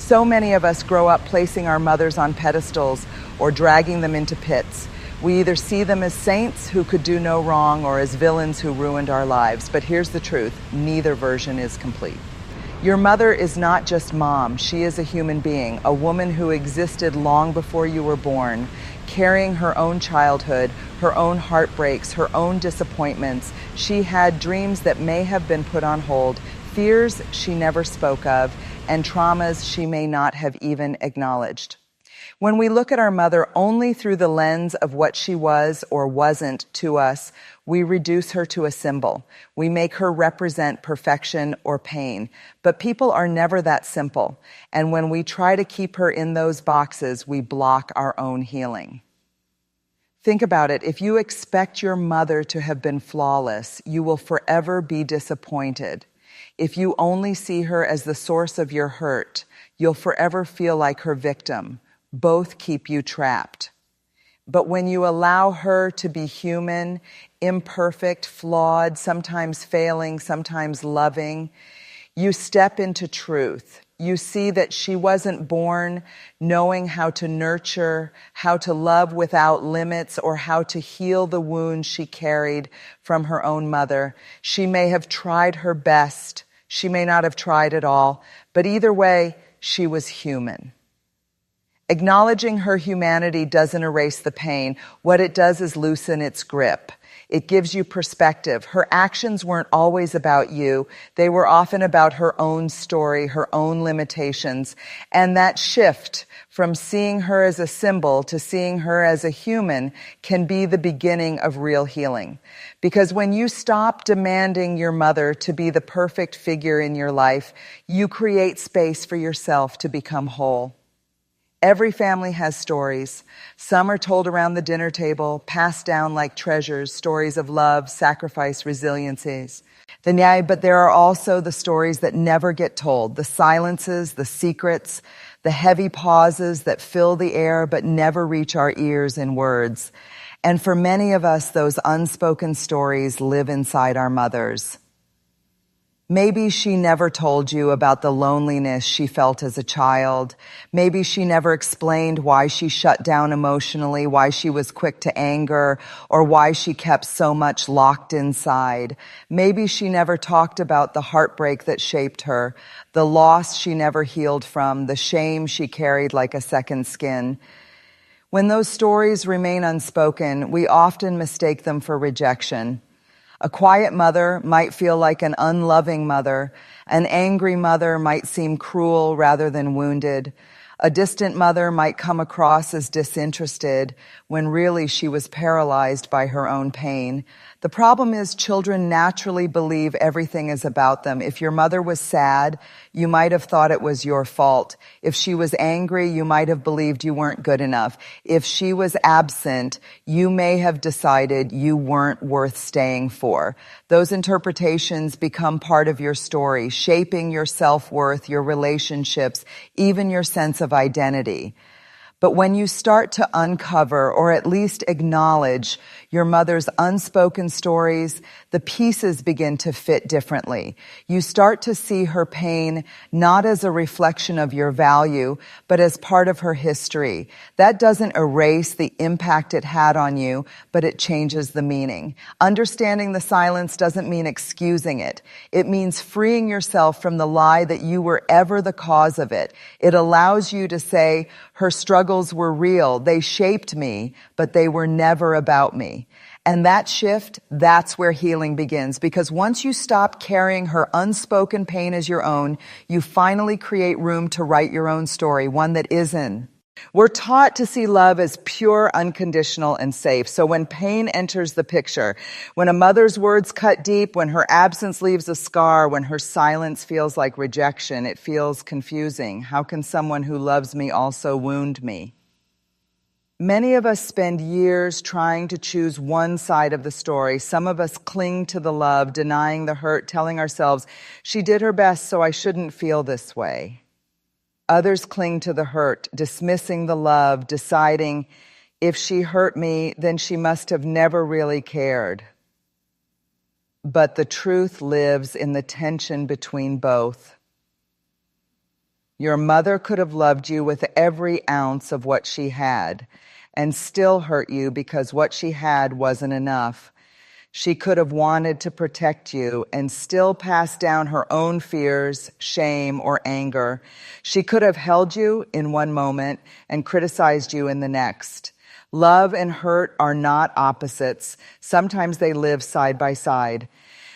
So many of us grow up placing our mothers on pedestals or dragging them into pits. We either see them as saints who could do no wrong or as villains who ruined our lives. But here's the truth, neither version is complete. Your mother is not just mom. She is a human being, a woman who existed long before you were born, carrying her own childhood, her own heartbreaks, her own disappointments. She had dreams that may have been put on hold, fears she never spoke of, and traumas she may not have even acknowledged. When we look at our mother only through the lens of what she was or wasn't to us, we reduce her to a symbol. We make her represent perfection or pain. But people are never that simple. And when we try to keep her in those boxes, we block our own healing. Think about it. If you expect your mother to have been flawless, you will forever be disappointed. If you only see her as the source of your hurt, you'll forever feel like her victim. Both keep you trapped. But when you allow her to be human, imperfect, flawed, sometimes failing, sometimes loving, you step into truth. You see that she wasn't born knowing how to nurture, how to love without limits, or how to heal the wounds she carried from her own mother. She may have tried her best. She may not have tried at all. But either way, she was human. Acknowledging her humanity doesn't erase the pain. What it does is loosen its grip. It gives you perspective. Her actions weren't always about you. They were often about her own story, her own limitations. And that shift from seeing her as a symbol to seeing her as a human can be the beginning of real healing. Because when you stop demanding your mother to be the perfect figure in your life, you create space for yourself to become whole. Every family has stories. Some are told around the dinner table, passed down like treasures, stories of love, sacrifice, resiliencies. But there are also the stories that never get told, the silences, the secrets, the heavy pauses that fill the air but never reach our ears in words. And for many of us, those unspoken stories live inside our mothers. Maybe she never told you about the loneliness she felt as a child. Maybe she never explained why she shut down emotionally, why she was quick to anger, or why she kept so much locked inside. Maybe she never talked about the heartbreak that shaped her, the loss she never healed from, the shame she carried like a second skin. When those stories remain unspoken, we often mistake them for rejection. A quiet mother might feel like an unloving mother. An angry mother might seem cruel rather than wounded. A distant mother might come across as disinterested when really she was paralyzed by her own pain. The problem is children naturally believe everything is about them. If your mother was sad, you might have thought it was your fault. If she was angry, you might have believed you weren't good enough. If she was absent, you may have decided you weren't worth staying for. Those interpretations become part of your story, shaping your self-worth, your relationships, even your sense of identity. But when you start to uncover, or at least acknowledge, your mother's unspoken stories, the pieces begin to fit differently. You start to see her pain not as a reflection of your value, but as part of her history. That doesn't erase the impact it had on you, but it changes the meaning. Understanding the silence doesn't mean excusing it. It means freeing yourself from the lie that you were ever the cause of it. It allows you to say, her struggles were real. They shaped me, but they were never about me. And that shift, that's where healing begins. Because once you stop carrying her unspoken pain as your own, you finally create room to write your own story, one that isn't. We're taught to see love as pure, unconditional, and safe. So when pain enters the picture, when a mother's words cut deep, when her absence leaves a scar, when her silence feels like rejection, it feels confusing. How can someone who loves me also wound me? Many of us spend years trying to choose one side of the story. Some of us cling to the love, denying the hurt, telling ourselves, she did her best, so I shouldn't feel this way. Others cling to the hurt, dismissing the love, deciding, if she hurt me, then she must have never really cared. But the truth lives in the tension between both. Your mother could have loved you with every ounce of what she had and still hurt you because what she had wasn't enough. She could have wanted to protect you and still pass down her own fears, shame, or anger. She could have held you in one moment and criticized you in the next. Love and hurt are not opposites. Sometimes they live side by side.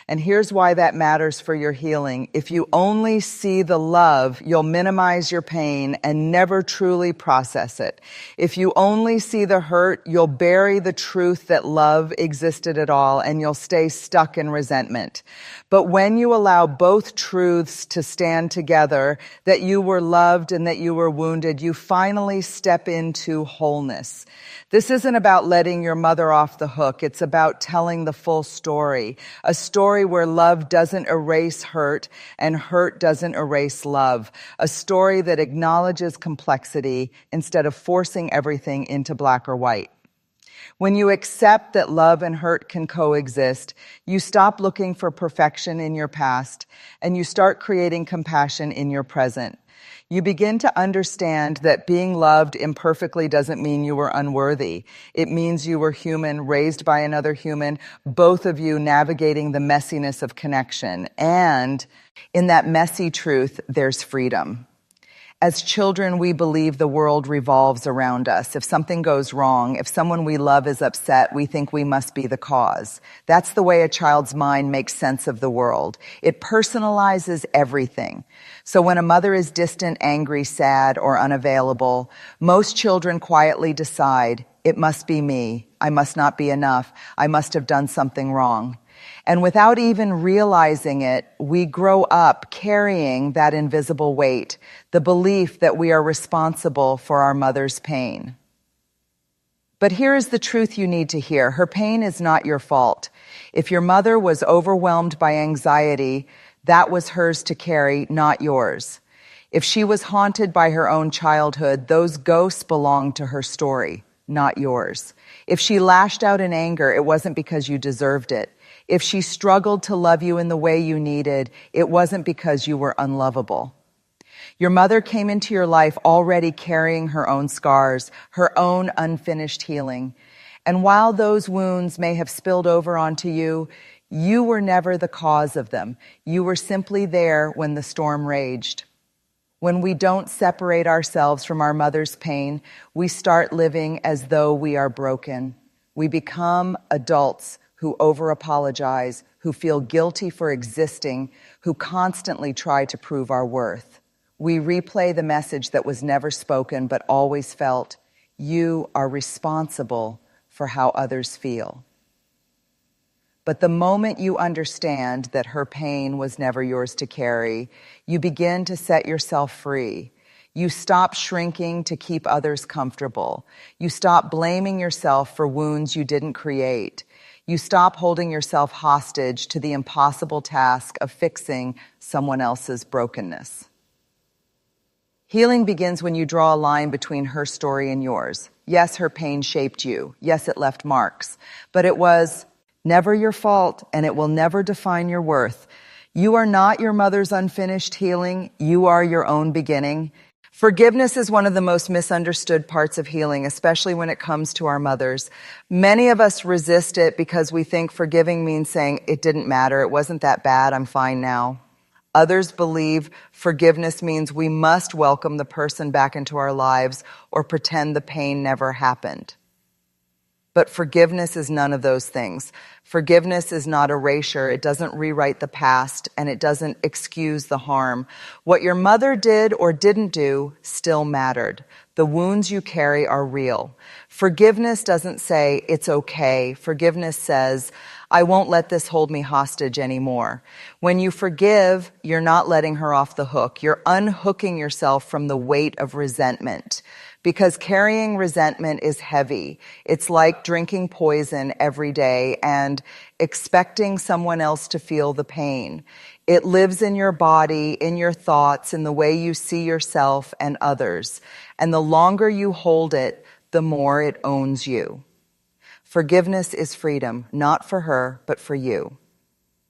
And here's why that matters for your healing. If you only see the love, you'll minimize your pain and never truly process it. If you only see the hurt, you'll bury the truth that love existed at all, and you'll stay stuck in resentment. But when you allow both truths to stand together, that you were loved and that you were wounded, you finally step into wholeness. This isn't about letting your mother off the hook. It's about telling the full story, a story where love doesn't erase hurt and hurt doesn't erase love, a story that acknowledges complexity instead of forcing everything into black or white. When you accept that love and hurt can coexist, you stop looking for perfection in your past and you start creating compassion in your present. You begin to understand that being loved imperfectly doesn't mean you were unworthy. It means you were human, raised by another human, both of you navigating the messiness of connection. And in that messy truth, there's freedom. As children, we believe the world revolves around us. If something goes wrong, if someone we love is upset, we think we must be the cause. That's the way a child's mind makes sense of the world. It personalizes everything. So when a mother is distant, angry, sad, or unavailable, most children quietly decide, it must be me. I must not be enough. I must have done something wrong. And without even realizing it, we grow up carrying that invisible weight, the belief that we are responsible for our mother's pain. But here is the truth you need to hear. Her pain is not your fault. If your mother was overwhelmed by anxiety, that was hers to carry, not yours. If she was haunted by her own childhood, those ghosts belonged to her story, not yours. If she lashed out in anger, it wasn't because you deserved it. If she struggled to love you in the way you needed, it wasn't because you were unlovable. Your mother came into your life already carrying her own scars, her own unfinished healing. And while those wounds may have spilled over onto you, you were never the cause of them. You were simply there when the storm raged. When we don't separate ourselves from our mother's pain, we start living as though we are broken. We become adults who over-apologize, who feel guilty for existing, who constantly try to prove our worth. We replay the message that was never spoken but always felt. You are responsible for how others feel. But the moment you understand that her pain was never yours to carry, you begin to set yourself free. You stop shrinking to keep others comfortable. You stop blaming yourself for wounds you didn't create. You stop holding yourself hostage to the impossible task of fixing someone else's brokenness. Healing begins when you draw a line between her story and yours. Yes, her pain shaped you. Yes, it left marks. But it was never your fault, and it will never define your worth. You are not your mother's unfinished healing. You are your own beginning. Forgiveness is one of the most misunderstood parts of healing, especially when it comes to our mothers. Many of us resist it because we think forgiving means saying, it didn't matter, it wasn't that bad, I'm fine now. Others believe forgiveness means we must welcome the person back into our lives or pretend the pain never happened. But forgiveness is none of those things. Forgiveness is not erasure. It doesn't rewrite the past, and it doesn't excuse the harm. What your mother did or didn't do still mattered. The wounds you carry are real. Forgiveness doesn't say, it's okay. Forgiveness says, I won't let this hold me hostage anymore. When you forgive, you're not letting her off the hook. You're unhooking yourself from the weight of resentment. Because carrying resentment is heavy. It's like drinking poison every day and expecting someone else to feel the pain. It lives in your body, in your thoughts, in the way you see yourself and others. And the longer you hold it, the more it owns you. Forgiveness is freedom, not for her, but for you.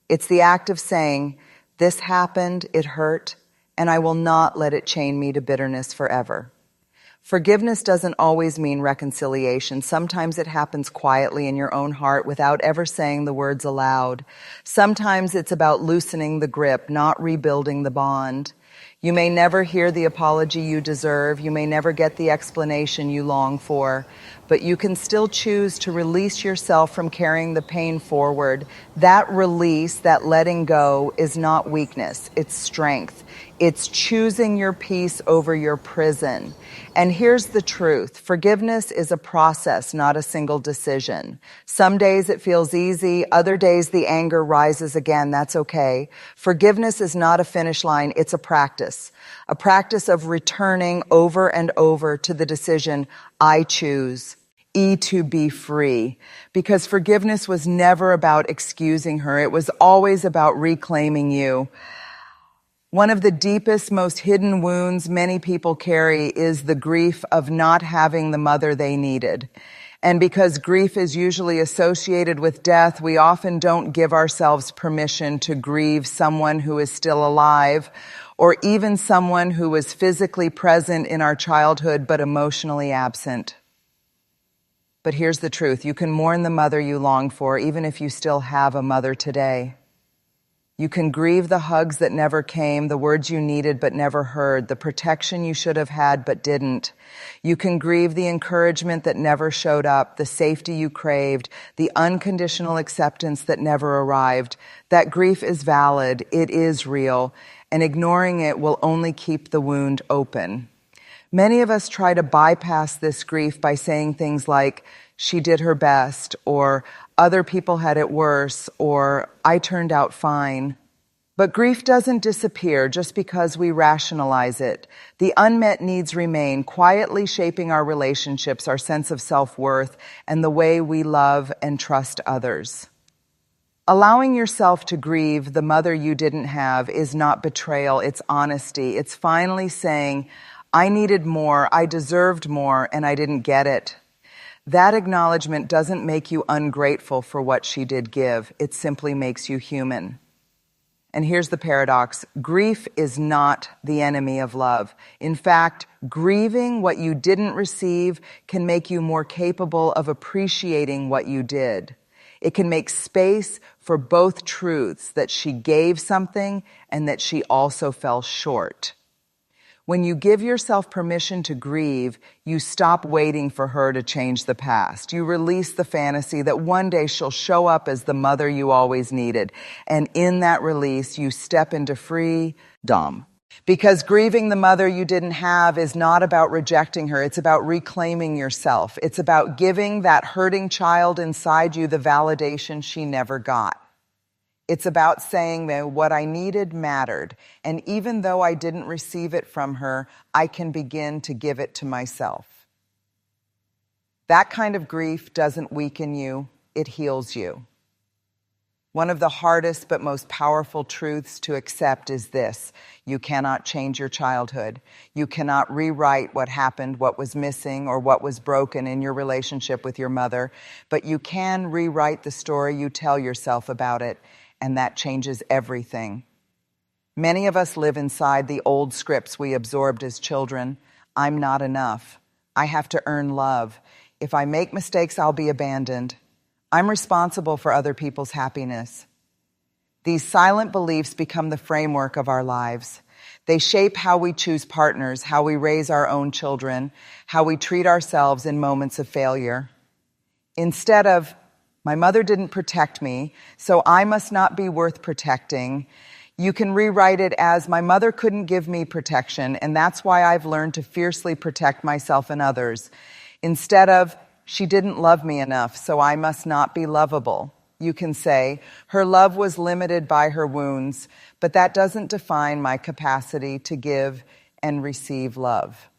It's the act of saying, this happened, it hurt, and I will not let it chain me to bitterness forever. Forgiveness doesn't always mean reconciliation. Sometimes it happens quietly in your own heart without ever saying the words aloud. Sometimes it's about loosening the grip, not rebuilding the bond. You may never hear the apology you deserve. You may never get the explanation you long for, but you can still choose to release yourself from carrying the pain forward. That release, that letting go, is not weakness, it's strength. It's choosing your peace over your prison. And here's the truth. Forgiveness is a process, not a single decision. Some days it feels easy. Other days the anger rises again. That's okay. Forgiveness is not a finish line. It's a practice of returning over and over to the decision, I choose. To be free. Because forgiveness was never about excusing her. It was always about reclaiming you. One of the deepest, most hidden wounds many people carry is the grief of not having the mother they needed. And because grief is usually associated with death, we often don't give ourselves permission to grieve someone who is still alive, or even someone who was physically present in our childhood but emotionally absent. But here's the truth. You can mourn the mother you long for, even if you still have a mother today. You can grieve the hugs that never came, the words you needed but never heard, the protection you should have had but didn't. You can grieve the encouragement that never showed up, the safety you craved, the unconditional acceptance that never arrived. That grief is valid, it is real, and ignoring it will only keep the wound open. Many of us try to bypass this grief by saying things like, she did her best, or other people had it worse, or I turned out fine. But grief doesn't disappear just because we rationalize it. The unmet needs remain, quietly shaping our relationships, our sense of self-worth, and the way we love and trust others. Allowing yourself to grieve the mother you didn't have is not betrayal, it's honesty. It's finally saying, I needed more, I deserved more, and I didn't get it. That acknowledgement doesn't make you ungrateful for what she did give. It simply makes you human. And here's the paradox. Grief is not the enemy of love. In fact, grieving what you didn't receive can make you more capable of appreciating what you did. It can make space for both truths, that she gave something and that she also fell short. When you give yourself permission to grieve, you stop waiting for her to change the past. You release the fantasy that one day she'll show up as the mother you always needed. And in that release, you step into freedom. Because grieving the mother you didn't have is not about rejecting her. It's about reclaiming yourself. It's about giving that hurting child inside you the validation she never got. It's about saying that what I needed mattered, and even though I didn't receive it from her, I can begin to give it to myself. That kind of grief doesn't weaken you, it heals you. One of the hardest but most powerful truths to accept is this: you cannot change your childhood. You cannot rewrite what happened, what was missing, or what was broken in your relationship with your mother, but you can rewrite the story you tell yourself about it. And that changes everything. Many of us live inside the old scripts we absorbed as children. I'm not enough. I have to earn love. If I make mistakes, I'll be abandoned. I'm responsible for other people's happiness. These silent beliefs become the framework of our lives. They shape how we choose partners, how we raise our own children, how we treat ourselves in moments of failure. Instead of, my mother didn't protect me, so I must not be worth protecting, you can rewrite it as, my mother couldn't give me protection, and that's why I've learned to fiercely protect myself and others. Instead of, she didn't love me enough, so I must not be lovable, you can say, her love was limited by her wounds, but that doesn't define my capacity to give and receive love.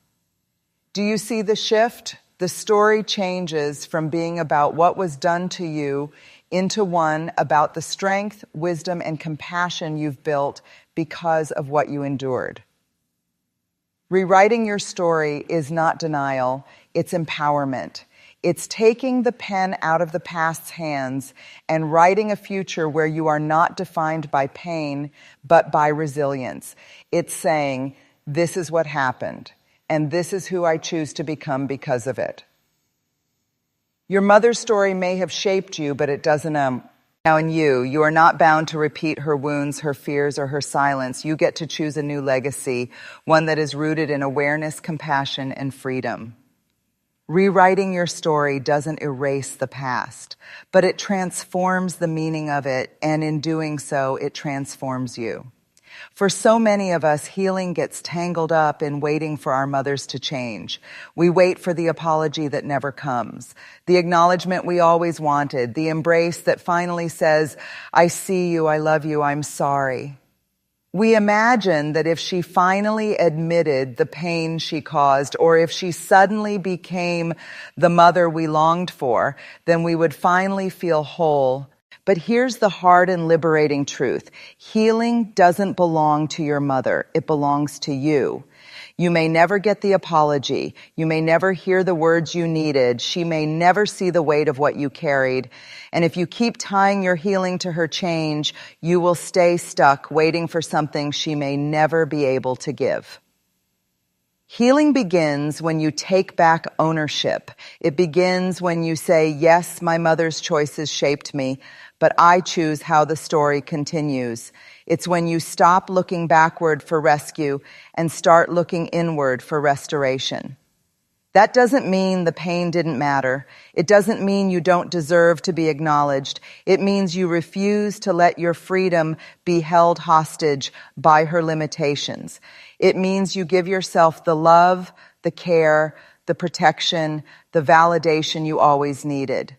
Do you see the shift? The story changes from being about what was done to you into one about the strength, wisdom, and compassion you've built because of what you endured. Rewriting your story is not denial, it's empowerment. It's taking the pen out of the past's hands and writing a future where you are not defined by pain, but by resilience. It's saying, this is what happened, and this is who I choose to become because of it. Your mother's story may have shaped you, but it doesn't now in you. You are not bound to repeat her wounds, her fears, or her silence. You get to choose a new legacy, one that is rooted in awareness, compassion, and freedom. Rewriting your story doesn't erase the past, but it transforms the meaning of it, and in doing so, it transforms you. For so many of us, healing gets tangled up in waiting for our mothers to change. We wait for the apology that never comes, the acknowledgement we always wanted, the embrace that finally says, I see you, I love you, I'm sorry. We imagine that if she finally admitted the pain she caused, or if she suddenly became the mother we longed for, then we would finally feel whole. But here's the hard and liberating truth. Healing doesn't belong to your mother. It belongs to you. You may never get the apology. You may never hear the words you needed. She may never see the weight of what you carried. And if you keep tying your healing to her change, you will stay stuck waiting for something she may never be able to give. Healing begins when you take back ownership. It begins when you say, yes, my mother's choices shaped me, but I choose how the story continues. It's when you stop looking backward for rescue and start looking inward for restoration. That doesn't mean the pain didn't matter. It doesn't mean you don't deserve to be acknowledged. It means you refuse to let your freedom be held hostage by her limitations. It means you give yourself the love, the care, the protection, the validation you always needed.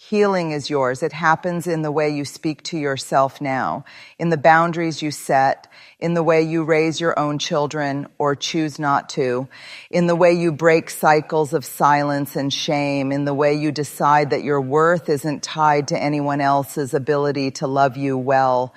Healing is yours. It happens in the way you speak to yourself now, in the boundaries you set, in the way you raise your own children or choose not to, in the way you break cycles of silence and shame, in the way you decide that your worth isn't tied to anyone else's ability to love you well.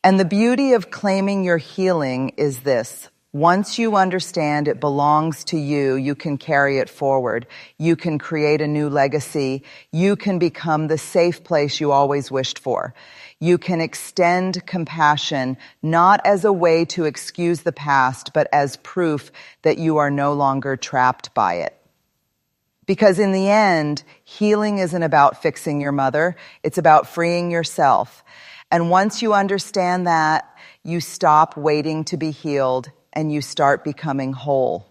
And the beauty of claiming your healing is this. Once you understand it belongs to you, you can carry it forward. You can create a new legacy. You can become the safe place you always wished for. You can extend compassion, not as a way to excuse the past, but as proof that you are no longer trapped by it. Because in the end, healing isn't about fixing your mother. It's about freeing yourself. And once you understand that, you stop waiting to be healed and you start becoming whole.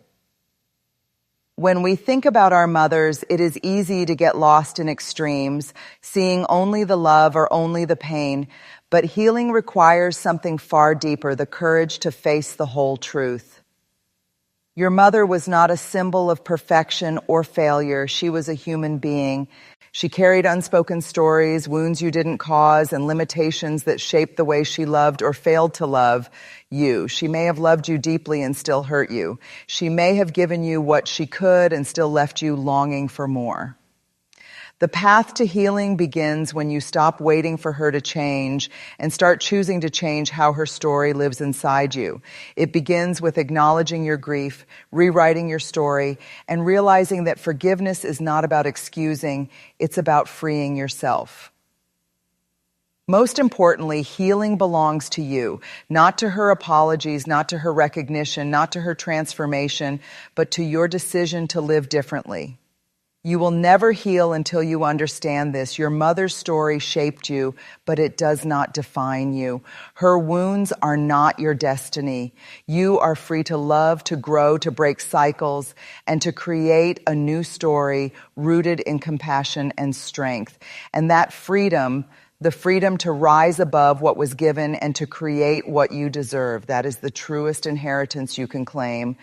When we think about our mothers, it is easy to get lost in extremes, seeing only the love or only the pain, but healing requires something far deeper, the courage to face the whole truth. Your mother was not a symbol of perfection or failure. She was a human being. She carried unspoken stories, wounds you didn't cause, and limitations that shaped the way she loved or failed to love you. She may have loved you deeply and still hurt you. She may have given you what she could and still left you longing for more. The path to healing begins when you stop waiting for her to change and start choosing to change how her story lives inside you. It begins with acknowledging your grief, rewriting your story, and realizing that forgiveness is not about excusing, it's about freeing yourself. Most importantly, healing belongs to you, not to her apologies, not to her recognition, not to her transformation, but to your decision to live differently. You will never heal until you understand this. Your mother's story shaped you, but it does not define you. Her wounds are not your destiny. You are free to love, to grow, to break cycles, and to create a new story rooted in compassion and strength. And that freedom, the freedom to rise above what was given and to create what you deserve, that is the truest inheritance you can claim.